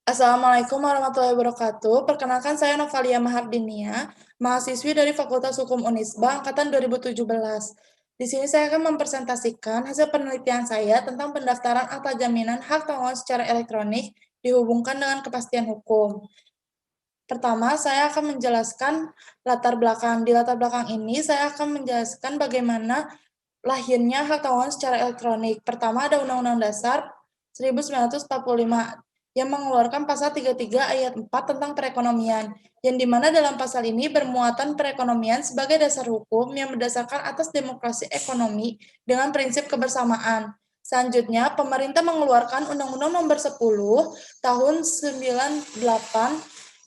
Assalamualaikum warahmatullahi wabarakatuh. Perkenalkan saya Novalia Mahardinia, mahasiswi dari Fakultas Hukum Unisba angkatan 2017. Di sini saya akan mempresentasikan hasil penelitian saya tentang pendaftaran akta jaminan hak tanggungan secara elektronik dihubungkan dengan kepastian hukum. Pertama, saya akan menjelaskan latar belakang. Di latar belakang ini, saya akan menjelaskan bagaimana lahirnya hak tanggungan secara elektronik. Pertama, ada Undang-Undang Dasar 1945 yang mengeluarkan pasal 33 ayat 4 tentang perekonomian, yang dimana dalam pasal ini bermuatan perekonomian sebagai dasar hukum yang berdasarkan atas demokrasi ekonomi dengan prinsip kebersamaan. Selanjutnya, pemerintah mengeluarkan Undang-Undang Nomor 10 Tahun 98,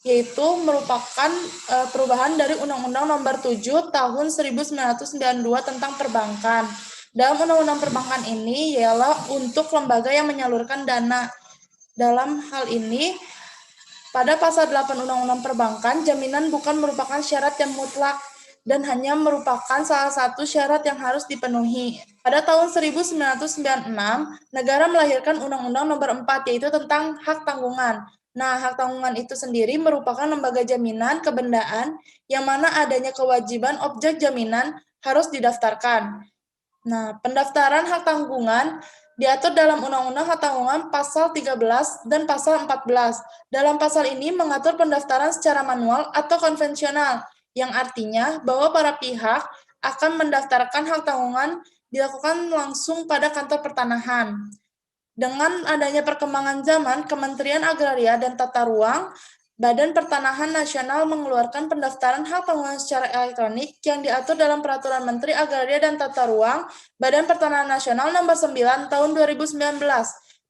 yaitu merupakan perubahan dari Undang-Undang Nomor 7 Tahun 1992 tentang perbankan. Dalam Undang-Undang Perbankan ini ialah untuk lembaga yang menyalurkan dana. Dalam hal ini, pada pasal 8 Undang-Undang Perbankan, jaminan bukan merupakan syarat yang mutlak dan hanya merupakan salah satu syarat yang harus dipenuhi. Pada tahun 1996, negara melahirkan Undang-Undang Nomor 4, yaitu tentang hak tanggungan. Nah, hak tanggungan itu sendiri merupakan lembaga jaminan kebendaan yang mana adanya kewajiban objek jaminan harus didaftarkan. Nah, pendaftaran hak tanggungan diatur dalam Undang-Undang Hak Tanggungan Pasal 13 dan Pasal 14. Dalam pasal ini mengatur pendaftaran secara manual atau konvensional, yang artinya bahwa para pihak akan mendaftarkan hak tanggungan dilakukan langsung pada kantor pertanahan. Dengan adanya perkembangan zaman, Kementerian Agraria dan Tata Ruang, Badan Pertanahan Nasional mengeluarkan pendaftaran hak tanggungan secara elektronik yang diatur dalam Peraturan Menteri Agraria dan Tata Ruang, Badan Pertanahan Nasional Nomor 9 Tahun 2019.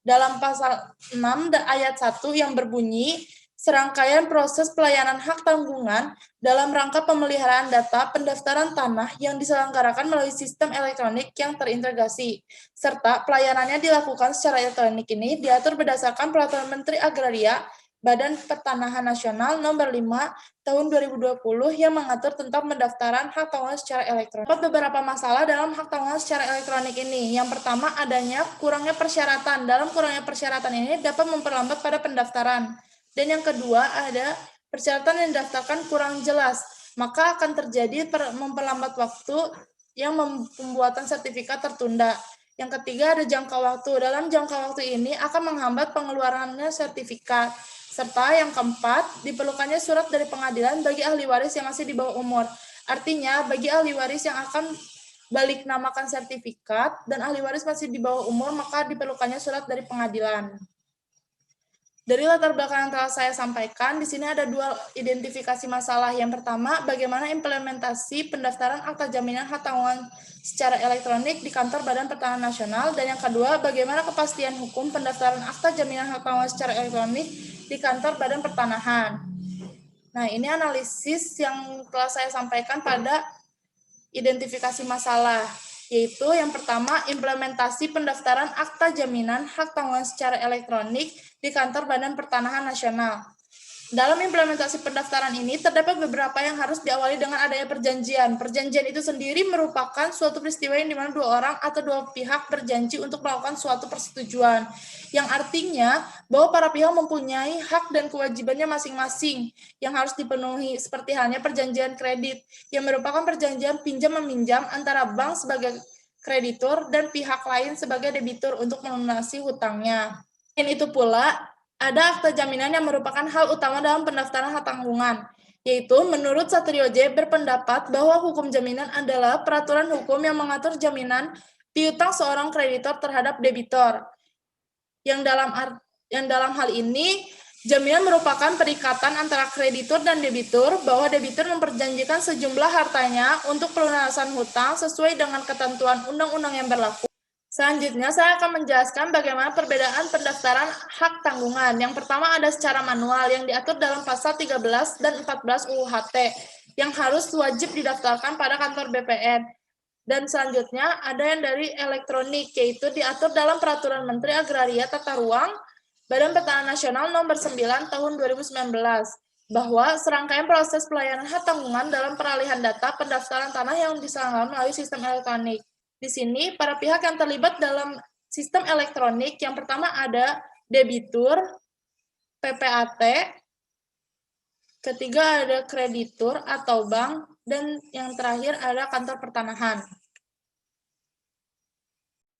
Dalam pasal 6 ayat 1 yang berbunyi, serangkaian proses pelayanan hak tanggungan dalam rangka pemeliharaan data pendaftaran tanah yang diselenggarakan melalui sistem elektronik yang terintegrasi, serta pelayanannya dilakukan secara elektronik ini diatur berdasarkan Peraturan Menteri Agraria Badan Pertanahan Nasional Nomor 5 Tahun 2020 yang mengatur tentang pendaftaran hak tanggungan secara elektronik. Terdapat beberapa masalah dalam hak tanggungan secara elektronik ini. Yang pertama, adanya kurangnya persyaratan. Dalam kurangnya persyaratan ini dapat memperlambat pada pendaftaran. Dan yang kedua, ada persyaratan yang didaftarkan kurang jelas, maka akan terjadi memperlambat waktu yang pembuatan sertifikat tertunda. Yang ketiga, ada jangka waktu. Dalam jangka waktu ini akan menghambat pengeluarannya sertifikat. Serta yang keempat, diperlukannya surat dari pengadilan bagi ahli waris yang masih di bawah umur. Artinya, bagi ahli waris yang akan balik namakan sertifikat dan ahli waris masih di bawah umur, maka diperlukannya surat dari pengadilan. Dari latar belakang yang telah saya sampaikan, di sini ada dua identifikasi masalah. Yang pertama, bagaimana implementasi pendaftaran akta jaminan hak tanggungan secara elektronik di kantor Badan Pertanahan Nasional, dan yang kedua, bagaimana kepastian hukum pendaftaran akta jaminan hak tanggungan secara elektronik di kantor Badan Pertanahan. Nah, ini analisis yang telah saya sampaikan pada identifikasi masalah, yaitu yang pertama, implementasi pendaftaran akta jaminan hak tanggungan secara elektronik di kantor Badan Pertanahan Nasional. Dalam implementasi pendaftaran ini, terdapat beberapa yang harus diawali dengan adanya perjanjian. Perjanjian itu sendiri merupakan suatu peristiwa yang dimana dua orang atau dua pihak berjanji untuk melakukan suatu persetujuan, yang artinya bahwa para pihak mempunyai hak dan kewajibannya masing-masing yang harus dipenuhi, seperti halnya perjanjian kredit, yang merupakan perjanjian pinjam-meminjam antara bank sebagai kreditur dan pihak lain sebagai debitur untuk melunasi hutangnya. Selain itu pula, ada akta jaminan yang merupakan hal utama dalam pendaftaran hak tanggungan, yaitu menurut Satrio J. berpendapat bahwa hukum jaminan adalah peraturan hukum yang mengatur jaminan piutang seorang kreditor terhadap debitor. Yang dalam hal ini, jaminan merupakan perikatan antara kreditur dan debitur bahwa debitur memperjanjikan sejumlah hartanya untuk pelunasan hutang sesuai dengan ketentuan undang-undang yang berlaku. Selanjutnya, saya akan menjelaskan bagaimana perbedaan pendaftaran hak tanggungan. Yang pertama ada secara manual yang diatur dalam pasal 13 dan 14 UU HT yang harus wajib didaftarkan pada kantor BPN. Dan selanjutnya ada yang dari elektronik, yaitu diatur dalam Peraturan Menteri Agraria Tata Ruang Badan Pertanahan Nasional Nomor 9 Tahun 2019 bahwa serangkaian proses pelayanan hak tanggungan dalam peralihan data pendaftaran tanah yang diselenggarakan melalui sistem elektronik. Di sini, para pihak yang terlibat dalam sistem elektronik, yang pertama ada debitur, PPAT, ketiga ada kreditur atau bank, dan yang terakhir ada kantor pertanahan.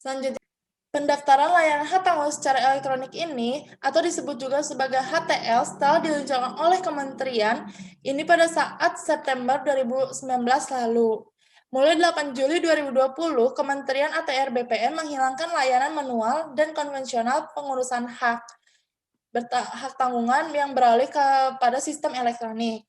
Selanjutnya, pendaftaran layanan hak tanggungan secara elektronik ini, atau disebut juga sebagai HTL, setelah diluncurkan oleh Kementerian ini pada saat September 2019 lalu. Mulai 8 Juli 2020, Kementerian ATR BPN menghilangkan layanan manual dan konvensional pengurusan hak tanggungan yang beralih kepada sistem elektronik.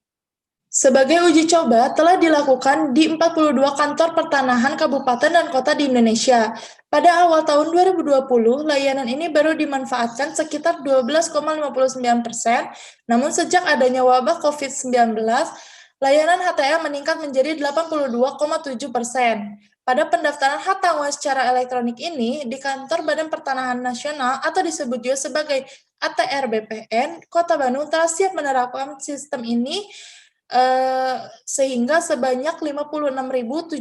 Sebagai uji coba telah dilakukan di 42 kantor pertanahan kabupaten dan kota di Indonesia. Pada awal tahun 2020, layanan ini baru dimanfaatkan sekitar 12,59%, namun sejak adanya wabah COVID-19, layanan HTL meningkat menjadi 82,7%. Pada pendaftaran hak tanggungan secara elektronik ini, di kantor Badan Pertanahan Nasional atau disebut juga sebagai ATR BPN, Kota Bandung telah siap menerapkan sistem ini sehingga sebanyak 56.756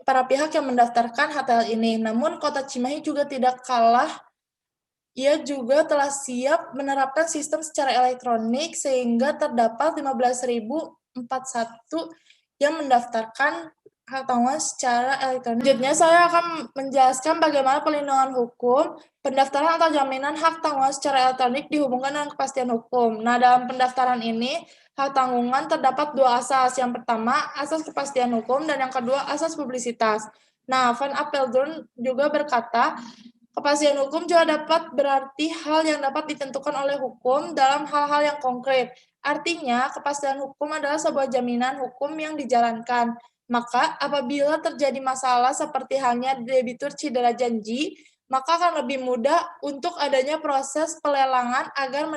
para pihak yang mendaftarkan HTL ini. Namun Kota Cimahi juga tidak kalah, ia juga telah siap menerapkan sistem secara elektronik sehingga terdapat 15.041 yang mendaftarkan hak tanggungan secara elektronik. Selanjutnya saya akan menjelaskan bagaimana pelindungan hukum, pendaftaran atau jaminan hak tanggungan secara elektronik dihubungkan dengan kepastian hukum. Nah, dalam pendaftaran ini, hak tanggungan terdapat dua asas. Yang pertama, asas kepastian hukum, dan yang kedua, asas publisitas. Nah, Van Apeldoorn juga berkata, kepastian hukum juga dapat berarti hal yang dapat ditentukan oleh hukum dalam hal-hal yang konkret. Artinya, kepastian hukum adalah sebuah jaminan hukum yang dijalankan. Maka, apabila terjadi masalah seperti halnya debitur cedera janji, maka akan lebih mudah untuk adanya proses pelelangan agar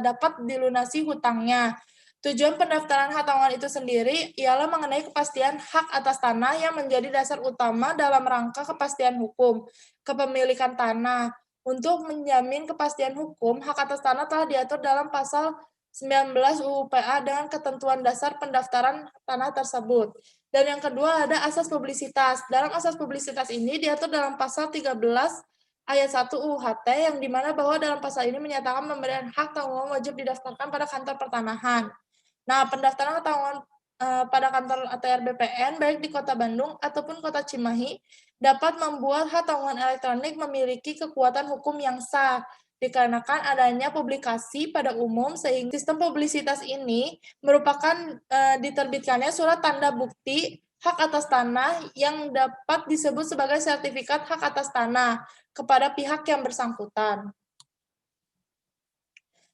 dapat dilunasi hutangnya. Tujuan pendaftaran hak tanggungan itu sendiri ialah mengenai kepastian hak atas tanah yang menjadi dasar utama dalam rangka kepastian hukum kepemilikan tanah. Untuk menjamin kepastian hukum, hak atas tanah telah diatur dalam pasal 19 UU PA dengan ketentuan dasar pendaftaran tanah tersebut. Dan yang kedua ada asas publisitas. Dalam asas publisitas ini diatur dalam pasal 13 ayat 1 UU HT yang dimana bahwa dalam pasal ini menyatakan pemberian hak tanggungan wajib didaftarkan pada kantor pertanahan. Nah, pendaftaran hak tanggungan pada kantor ATR BPN baik di Kota Bandung ataupun Kota Cimahi dapat membuat hak tanggungan elektronik memiliki kekuatan hukum yang sah dikarenakan adanya publikasi pada umum sehingga sistem publisitas ini merupakan diterbitkannya surat tanda bukti hak atas tanah yang dapat disebut sebagai sertifikat hak atas tanah kepada pihak yang bersangkutan.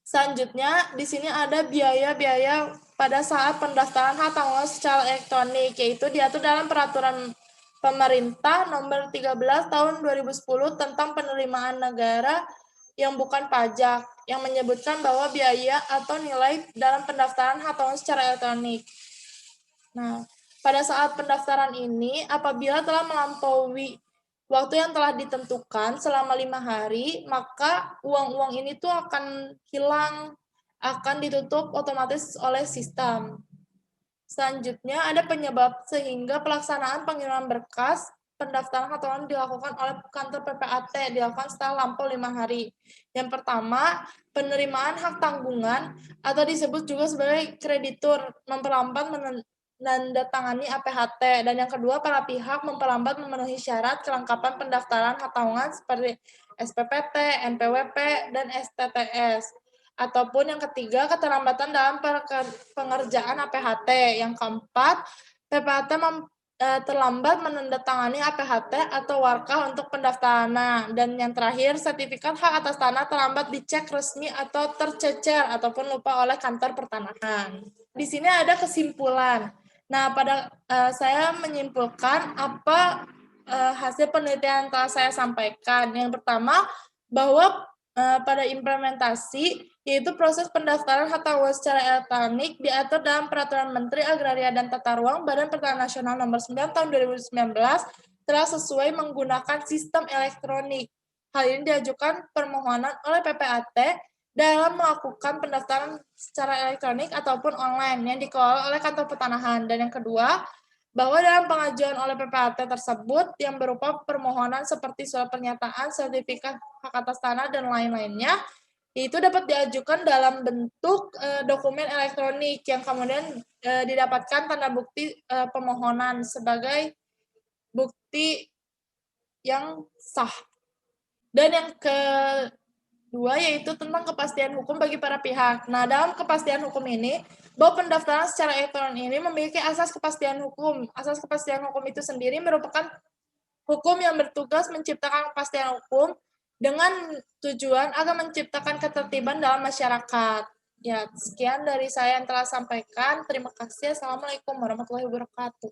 Selanjutnya, di sini ada biaya-biaya pada saat pendaftaran hak tanggungan secara elektronik, yaitu diatur dalam Peraturan Pemerintah Nomor 13 Tahun 2010 tentang penerimaan negara yang bukan pajak, yang menyebutkan bahwa biaya atau nilai dalam pendaftaran hak tanggungan secara elektronik. Nah, pada saat pendaftaran ini, apabila telah melampaui waktu yang telah ditentukan selama 5 hari, maka uang-uang ini tuh akan hilang, akan ditutup otomatis oleh sistem. Selanjutnya ada penyebab sehingga pelaksanaan pengiriman berkas pendaftaran hak tanggungan dilakukan oleh kantor PPAT, dilakukan setelah lampau 5 hari. Yang pertama, penerimaan hak tanggungan atau disebut juga sebagai kreditur memperlambat menandatangani APHT, dan yang kedua, para pihak memperlambat memenuhi syarat kelengkapan pendaftaran hak tanggungan seperti SPPT, NPWP, dan STTS. Ataupun yang ketiga, keterlambatan dalam pengerjaan APHT. Yang keempat, PPAT terlambat menandatangani APHT atau warkah untuk pendaftaran. Dan yang terakhir, sertifikat hak atas tanah terlambat dicek resmi atau tercecer ataupun lupa oleh kantor pertanahan. Di sini ada kesimpulan. Nah, saya menyimpulkan apa hasil penelitian yang telah saya sampaikan. Yang pertama, bahwa pada implementasi, yaitu proses pendaftaran hak tanggungan secara elektronik diatur dalam Peraturan Menteri Agraria dan Tata Ruang Badan Pertanahan Nasional Nomor 9 Tahun 2019 telah sesuai menggunakan sistem elektronik. Hal ini diajukan permohonan oleh PPAT dalam melakukan pendaftaran secara elektronik ataupun online yang dikelola oleh kantor pertanahan. Dan yang kedua, bahwa dalam pengajuan oleh PPAT tersebut yang berupa permohonan seperti surat pernyataan, sertifikat hak atas tanah, dan lain-lainnya, itu dapat diajukan dalam bentuk dokumen elektronik yang kemudian didapatkan tanda bukti pemohonan sebagai bukti yang sah. Dan yang kedua yaitu tentang kepastian hukum bagi para pihak. Nah, dalam kepastian hukum ini, bahwa pendaftaran secara elektronik ini memiliki asas kepastian hukum. Asas kepastian hukum itu sendiri merupakan hukum yang bertugas menciptakan kepastian hukum dengan tujuan agar menciptakan ketertiban dalam masyarakat. Ya, sekian dari saya yang telah sampaikan. Terima kasih. Assalamualaikum warahmatullahi wabarakatuh.